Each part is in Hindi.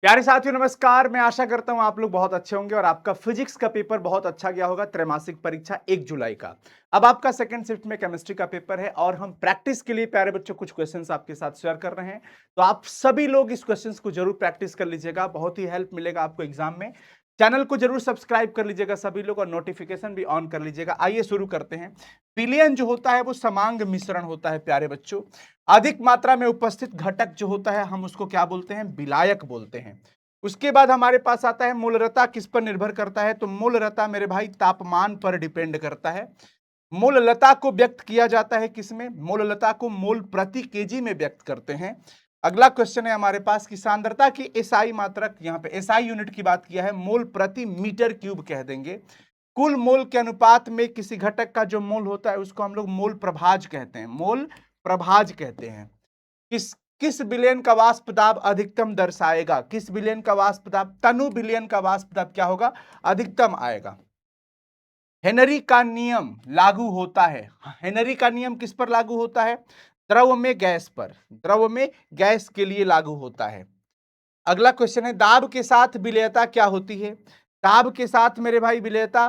प्यारे साथियों नमस्कार। मैं आशा करता हूं आप लोग बहुत अच्छे होंगे और आपका फिजिक्स का पेपर बहुत अच्छा गया होगा। त्रैमासिक परीक्षा 1 जुलाई का अब आपका सेकंड शिफ्ट में केमिस्ट्री का पेपर है और हम प्रैक्टिस के लिए प्यारे बच्चों कुछ क्वेश्चंस आपके साथ शेयर कर रहे हैं। तो आप सभी लोग इस क्वेश्चंस को जरूर प्रैक्टिस कर लीजिएगा, बहुत ही हेल्प मिलेगा आपको एग्जाम में। चैनल को जरूर सब्सक्राइब कर लीजिएगा सभी लोग और नोटिफिकेशन भी ऑन कर लीजिएगा। आइए शुरू करते हैं। विलयन जो होता है वो समांग मिश्रण होता है प्यारे बच्चों। अधिक मात्रा में उपस्थित घटक जो होता है हम उसको क्या बोलते हैं? विलायक बोलते हैं। उसके बाद हमारे पास आता है मूलरता किस पर निर्भर करता है? तो मूलरता मेरे भाई तापमान पर डिपेंड करता है। मूललता को व्यक्त किया जाता है किसमें? मूललता को मोल प्रति केजी में व्यक्त करते हैं। अगला क्वेश्चन है हमारे पास कि सांद्रता की एसआई मात्रक, यहां पे एसआई यूनिट की बात किया है, मोल प्रति मीटर क्यूब कह देंगे। कुल मोल के अनुपात में किसी घटक का जो मोल होता है उसको हम लोग मोल प्रभाज कहते हैं। मोल प्रभाज कहते हैं। किस किस विलयन का वाष्प दाब अधिकतम दर्शाएगा? किस विलयन का वाष्प दाब? तनु विलयन का वाष्प दाब क्या होगा? अधिकतम आएगा। हेनरी का नियम लागू होता है। हेनरी का नियम किस पर लागू होता है? द्रव में गैस पर। द्रव में गैस के लिए लागू होता है। अगला क्वेश्चन है दाब के साथ विलेयता क्या होती है? दाब के साथ मेरे भाई विलेयता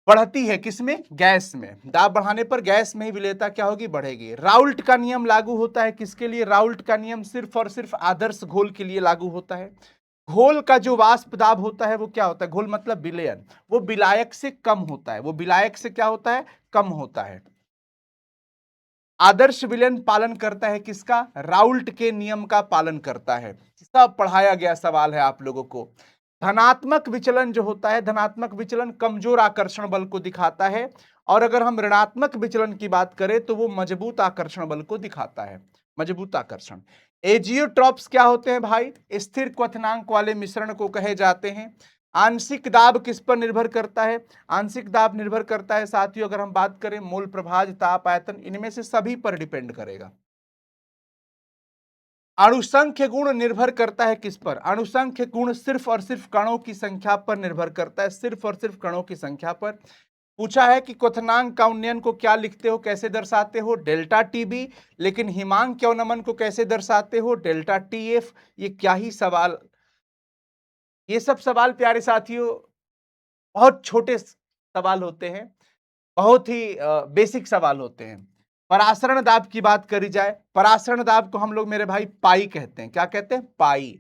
बढ़ती है किसमें? गैस में। दाब बढ़ाने पर गैस में ही विलेयता क्या होगी? बढ़ेगी। राउल्ट का नियम लागू होता है किसके लिए? राउल्ट का नियम सिर्फ और सिर्फ आदर्श घोल के लिए लागू होता है। घोल का जो वाष्प दाब होता है वो क्या होता है? घोल मतलब विलयन, वो विलायक से कम होता है। वो विलायक से क्या होता है? कम होता है। आदर्श विलयन पालन करता है किसका? राउल्ट के नियम का पालन करता है। सब पढ़ाया गया सवाल है आप लोगों को। धनात्मक विचलन जो होता है, धनात्मक विचलन कमजोर आकर्षण बल को दिखाता है और अगर हम ऋणात्मक विचलन की बात करें तो वो मजबूत आकर्षण बल को दिखाता है। मजबूत आकर्षण। एजियोट्रॉप्स क्या होते हैं भाई? स्थिर क्वथनांक वाले मिश्रण को कहे जाते हैं। आंशिक दाब किस पर निर्भर करता है? आंशिक दाब निर्भर करता है साथियों, अगर हम बात करें मोल प्रभाज, ताप, आयतन, इनमें से सभी पर डिपेंड करेगा। अणुसंख्य गुण निर्भर करता है किस पर? अणुसंख्य गुण सिर्फ और सिर्फ कणों की संख्या पर निर्भर करता है। सिर्फ और सिर्फ कणों की संख्या पर। पूछा है कि क्वथनांक का उन्नयन को क्या लिखते हो, कैसे दर्शाते हो? Delta TB. लेकिन हिमांक के अवनमन को कैसे दर्शाते हो? Delta TF. ये क्या ही सवाल, ये सब सवाल प्यारे साथियों बहुत छोटे सवाल होते हैं, बहुत ही बेसिक सवाल होते हैं। परासरण दाब की बात करी जाए, परासरण दाब को हम लोग मेरे भाई पाई कहते हैं। क्या कहते हैं? पाई।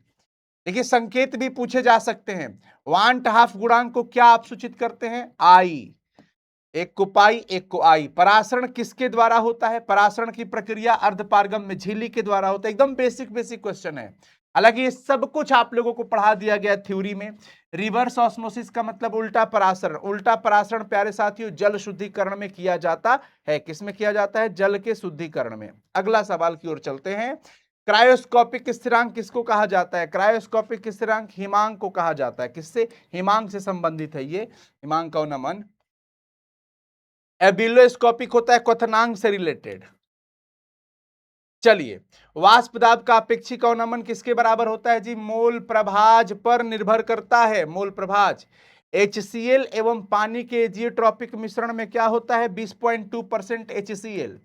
देखिए संकेत भी पूछे जा सकते हैं। वांट हाफ गुणांक को क्या आप सूचित करते हैं? आई। एक को पाई, एक को आई। परासरण किसके द्वारा होता है? परासरण की प्रक्रिया अर्धपारगम में झिल्ली के द्वारा होता है। एकदम बेसिक बेसिक क्वेश्चन है। हालांकि ये सब कुछ आप लोगों को पढ़ा दिया गया थ्योरी में। रिवर्स ऑस्मोसिस का मतलब उल्टा परासरण। उल्टा परासरण प्यारे साथियों जल शुद्धिकरण में किया जाता है। किसमें किया जाता है? जल के शुद्धिकरण में। अगला सवाल की ओर चलते हैं। क्रायोस्कोपिक स्थिरांक किसको कहा जाता है? क्रायोस्कोपिक स्थिरांक हिमांक को कहा जाता है। किससे? हिमांक से संबंधित है ये। हिमांक का नमन। एबिलोस्कोपिक होता है क्वथनांक से रिलेटेड। चलिए, वाष्प दाब का अपेक्षिक अवनमन किसके बराबर होता है जी? मोल प्रभाज पर निर्भर करता है। मोल प्रभाज। HCl एवं पानी के एजियोट्रॉपिक मिश्रण में क्या होता है? 20.2% HCl।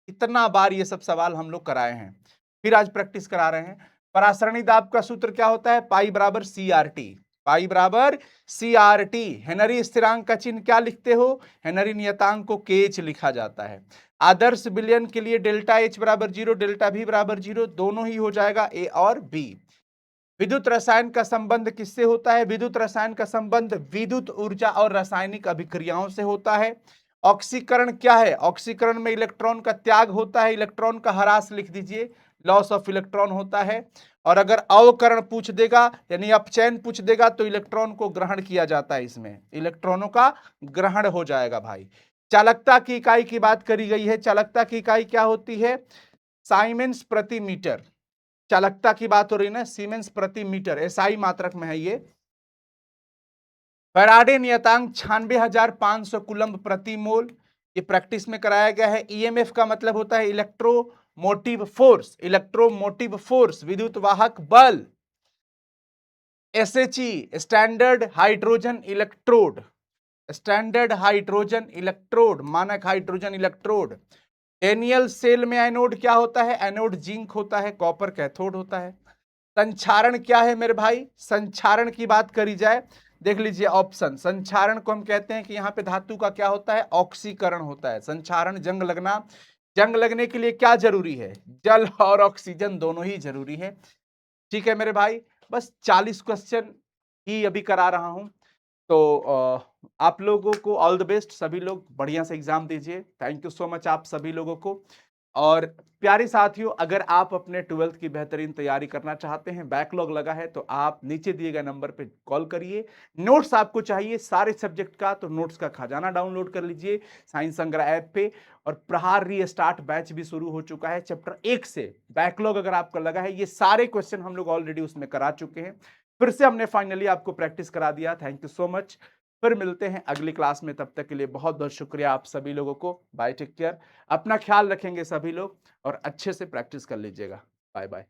इतना बार ये सब सवाल हम लोग कराए हैं, फिर आज प्रैक्टिस करा रहे हैं। परासरणी दाब का सूत्र क्या होता है? पाई बराबर CRT। पाई बराबर CRT। हेनरी स्थिरांक का चिन्ह क्या लिखते हो? हेनरी नियतांक को KH लिखा जाता है। आदर्श विलयन के लिए डेल्टा H बराबर 0, डेल्टा V बराबर 0, दोनों ही हो जाएगा A और B। विद्युत रसायन का संबंध किससे होता है? विद्युत रसायन का संबंध विद्युत ऊर्जा और रासायनिक अभिक्रियाओं से होता है। ऑक्सीकरण क्या है? ऑक्सीकरण में इलेक्ट्रॉन का त्याग होता है, इलेक्ट्रॉन का ह्रास लिख दीजिए, लॉस ऑफ इलेक्ट्रॉन होता है। और अगर अवकरण पूछ देगा यानी अपचयन पूछ देगा तो इलेक्ट्रॉन को ग्रहण किया जाता है। इसमें इलेक्ट्रॉनों का ग्रहण हो जाएगा भाई। चालकता की इकाई की बात करी गई है। चालकता की इकाई क्या होती है? साइमेंस प्रति मीटर। चालकता की बात हो रही है ना, सीमेंस प्रति मीटर, एसआई मात्रक में है ये। फैराडे नियतांक 96,500 कूलम्ब प्रति मोल। ये प्रैक्टिस में कराया गया है। ईएमएफ का मतलब होता है इलेक्ट्रोमोटिव फोर्स। इलेक्ट्रोमोटिव फोर्स विद्युत वाहक बल। SHE standard hydrogen electrode. Standard hydrogen electrode, मानक हाइड्रोजन इलेक्ट्रोड। डेनियल सेल में एनोड क्या होता है? एनोड जिंक होता है, कॉपर कैथोड होता है। संक्षारण क्या है मेरे भाई? संक्षारण की बात करी जाए, देख लीजिए ऑप्शन, संक्षारण को हम कहते हैं कि यहाँ पे धातु का क्या होता है? ऑक्सीकरण होता है। संक्षारण, जंग लगना। जंग लगने के लिए क्या जरूरी है? जल और ऑक्सीजन दोनों ही जरूरी है। ठीक है मेरे भाई, बस 40 क्वेश्चन ही अभी करा रहा हूं। तो आप लोगों को ऑल द बेस्ट, सभी लोग बढ़िया से एग्जाम दीजिए। थैंक यू सो मच आप सभी लोगों को। और प्यारे साथियों, अगर आप अपने 12th की बेहतरीन तैयारी करना चाहते हैं, बैकलॉग लगा है, तो आप नीचे दिए गए नंबर पे कॉल करिए। नोट्स आपको चाहिए सारे सब्जेक्ट का, तो नोट्स का खजाना डाउनलोड कर लीजिए साइंस संग्रह ऐप पे। और प्रहार रीस्टार्ट बैच भी शुरू हो चुका है, चैप्टर 1 से बैकलॉग अगर आपका लगा है, ये सारे क्वेश्चन हम लोग ऑलरेडी उसमें करा चुके हैं। फिर से हमने फाइनली आपको प्रैक्टिस करा दिया। Thank you so much. फिर मिलते हैं अगली क्लास में, तब तक के लिए बहुत बहुत शुक्रिया आप सभी लोगों को। Bye, take care. अपना ख्याल रखेंगे सभी लोग और अच्छे से प्रैक्टिस कर लीजिएगा। Bye bye.